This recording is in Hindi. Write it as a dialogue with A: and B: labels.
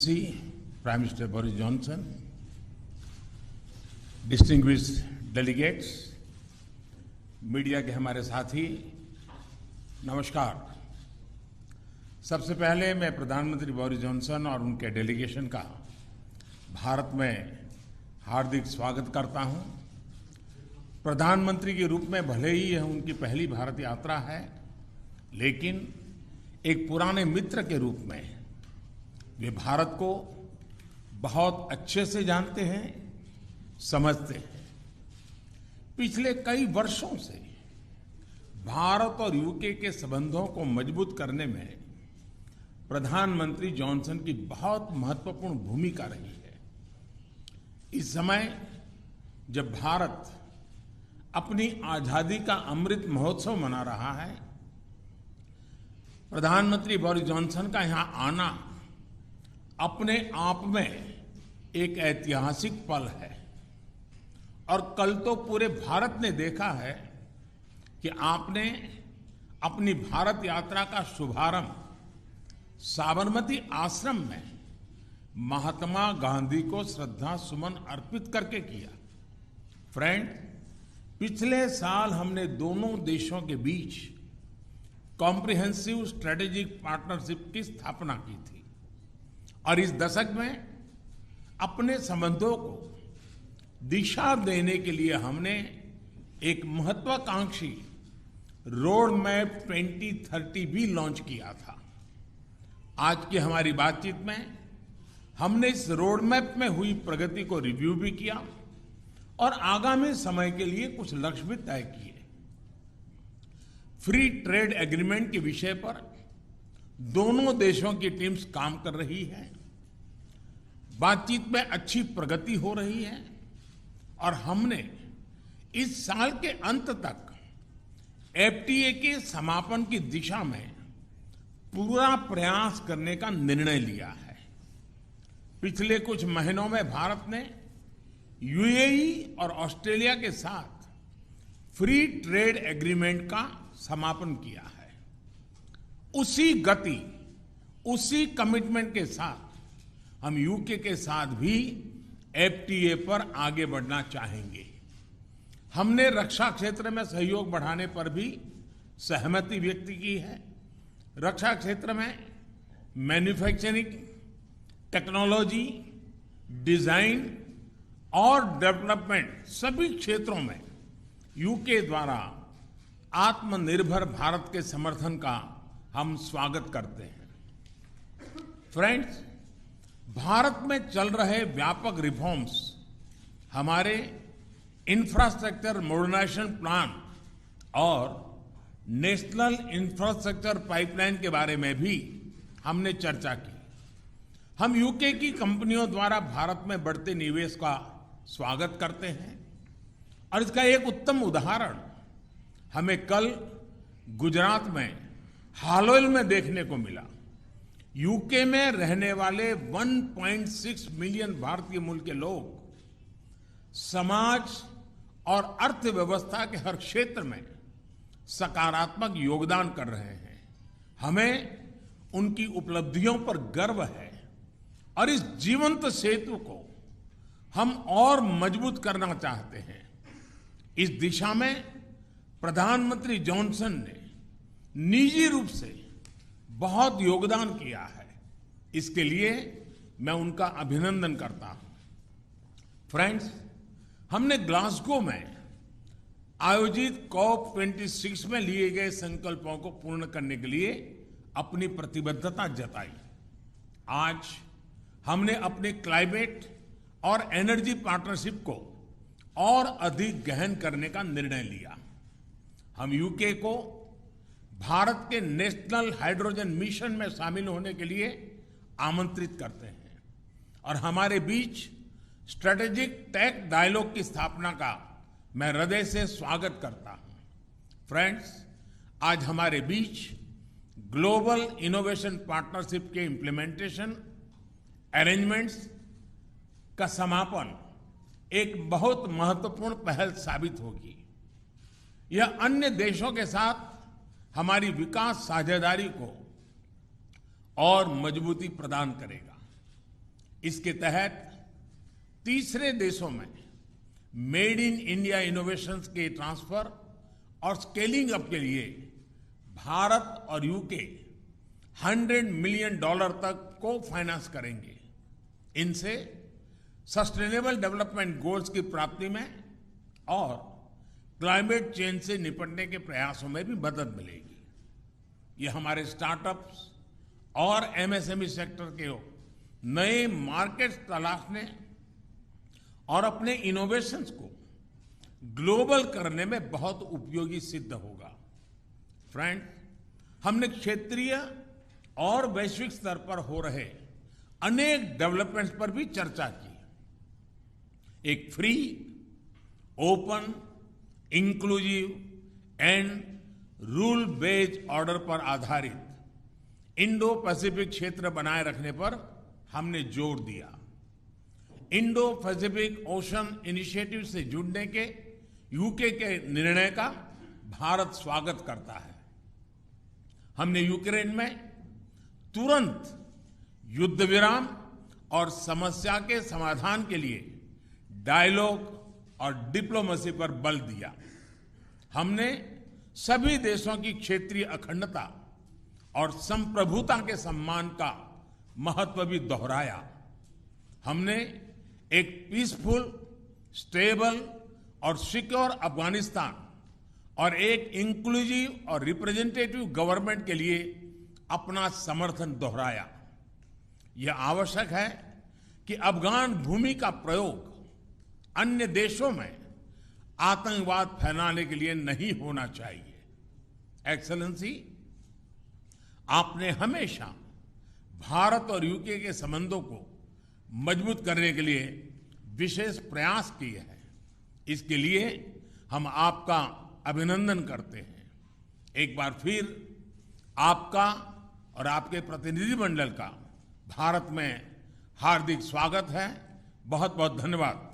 A: Prime Minister Boris Johnson, distinguished delegates, media के हमारे साथी, नमस्कार। सबसे पहले मैं प्रधानमंत्री बोरिस जॉनसन और उनके डेलीगेशन का भारत में हार्दिक स्वागत करता हूं। प्रधानमंत्री के रूप में भले ही यह उनकी पहली भारत यात्रा है, लेकिन एक पुराने मित्र के रूप में वे भारत को बहुत अच्छे से जानते हैं, समझते हैं। पिछले कई वर्षों से भारत और यूके के संबंधों को मजबूत करने में प्रधानमंत्री जॉनसन की बहुत महत्वपूर्ण भूमिका रही है। इस समय जब भारत अपनी आजादी का अमृत महोत्सव मना रहा है, प्रधानमंत्री बोरिस जॉनसन का यहां आना अपने आप में एक ऐतिहासिक पल है। और कल तो पूरे भारत ने देखा है कि आपने अपनी भारत यात्रा का शुभारंभ साबरमती आश्रम में महात्मा गांधी को श्रद्धा सुमन अर्पित करके किया। फ्रेंड, पिछले साल हमने दोनों देशों के बीच कॉम्प्रिहेंसिव स्ट्रेटेजिक पार्टनरशिप की स्थापना की थी और इस दशक में अपने संबंधों को दिशा देने के लिए हमने एक महत्वाकांक्षी रोड मैप 2030 भी लॉन्च किया था। आज की हमारी बातचीत में हमने इस रोड मैप में हुई प्रगति को रिव्यू भी किया और आगामी समय के लिए कुछ लक्ष्य भी तय किए। फ्री ट्रेड एग्रीमेंट के विषय पर दोनों देशों की टीम्स काम कर रही है। बातचीत में अच्छी प्रगति हो रही है और हमने इस साल के अंत तक एफटीए के समापन की दिशा में पूरा प्रयास करने का निर्णय लिया है। पिछले कुछ महीनों में भारत ने यूएई और ऑस्ट्रेलिया के साथ फ्री ट्रेड एग्रीमेंट का समापन किया है। उसी गति, उसी कमिटमेंट के साथ हम यूके के साथ भी एफटीए पर आगे बढ़ना चाहेंगे। हमने रक्षा क्षेत्र में सहयोग बढ़ाने पर भी सहमति व्यक्त की है। रक्षा क्षेत्र में मैन्युफैक्चरिंग, टेक्नोलॉजी, डिजाइन और डेवलपमेंट सभी क्षेत्रों में यूके द्वारा आत्मनिर्भर भारत के समर्थन का हम स्वागत करते हैं। फ्रेंड्स, भारत में चल रहे व्यापक रिफॉर्म्स हमारे इंफ्रास्ट्रक्चर मॉडर्नाइजेशन प्लान और नेशनल इंफ्रास्ट्रक्चर पाइपलाइन के बारे में भी हमने चर्चा की। हम यूके की कंपनियों द्वारा भारत में बढ़ते निवेश का स्वागत करते हैं और इसका एक उत्तम उदाहरण हमें कल गुजरात में हालोल में देखने को मिला। यूके में रहने वाले 1.6 मिलियन भारतीय मूल के लोग समाज और अर्थव्यवस्था के हर क्षेत्र में सकारात्मक योगदान कर रहे हैं। हमें उनकी उपलब्धियों पर गर्व है और इस जीवंत सेतु को हम और मजबूत करना चाहते हैं। इस दिशा में प्रधानमंत्री जॉनसन ने निजी रूप से बहुत योगदान किया है। इसके लिए मैं उनका अभिनंदन करता हूं। फ्रेंड्स, हमने ग्लासगो में आयोजित COP26 में लिए गए संकल्पों को पूर्ण करने के लिए अपनी प्रतिबद्धता जताई। आज हमने अपने क्लाइमेट और एनर्जी पार्टनरशिप को और अधिक गहन करने का निर्णय लिया। हम यूके को भारत के नेशनल हाइड्रोजन मिशन में शामिल होने के लिए आमंत्रित करते हैं और हमारे बीच स्ट्रेटेजिक टेक डायलॉग की स्थापना का मैं हृदय से स्वागत करता हूं। फ्रेंड्स, आज हमारे बीच ग्लोबल इनोवेशन पार्टनरशिप के इम्प्लीमेंटेशन अरेंजमेंट्स का समापन एक बहुत महत्वपूर्ण पहल साबित होगी। यह अन्य देशों के साथ हमारी विकास साझेदारी को और मजबूती प्रदान करेगा। इसके तहत तीसरे देशों में मेड इन इंडिया इनोवेशंस के ट्रांसफर और स्केलिंग अप के लिए भारत और यूके $100 मिलियन तक को फाइनेंस करेंगे। इनसे सस्टेनेबल डेवलपमेंट गोल्स की प्राप्ति में और क्लाइमेट चेंज से निपटने के प्रयासों में भी मदद मिलेगी। ये हमारे स्टार्टअप्स और एमएसएमई सेक्टर के नए मार्केट्स तलाशने और अपने इनोवेशंस को ग्लोबल करने में बहुत उपयोगी सिद्ध होगा। फ्रेंड, हमने क्षेत्रीय और वैश्विक स्तर पर हो रहे अनेक डेवलपमेंट्स पर भी चर्चा की। एक free, open, inclusive and rule based order पर आधारित इंडो पैसिफिक क्षेत्र बनाए रखने पर हमने जोर दिया। इंडो पैसिफिक ओशन इनिशिएटिव से जुड़ने के यूके के निर्णय का भारत स्वागत करता है। हमने यूक्रेन में तुरंत युद्ध विराम और समस्या के समाधान के लिए डायलॉग और डिप्लोमेसी पर बल दिया। हमने सभी देशों की क्षेत्रीय अखंडता और संप्रभुता के सम्मान का महत्व भी दोहराया। हमने एक पीसफुल, स्टेबल और सिक्योर अफगानिस्तान और एक इंक्लूसिव और रिप्रेजेंटेटिव गवर्नमेंट के लिए अपना समर्थन दोहराया। यह आवश्यक है कि अफगान भूमि का प्रयोग अन्य देशों में आतंकवाद फैलाने के लिए नहीं होना चाहिए। एक्सेलेंसी, आपने हमेशा भारत और यूके के संबंधों को मजबूत करने के लिए विशेष प्रयास किए हैं। इसके लिए हम आपका अभिनंदन करते हैं। एक बार फिर आपका और आपके प्रतिनिधिमंडल का भारत में हार्दिक स्वागत है। बहुत बहुत धन्यवाद।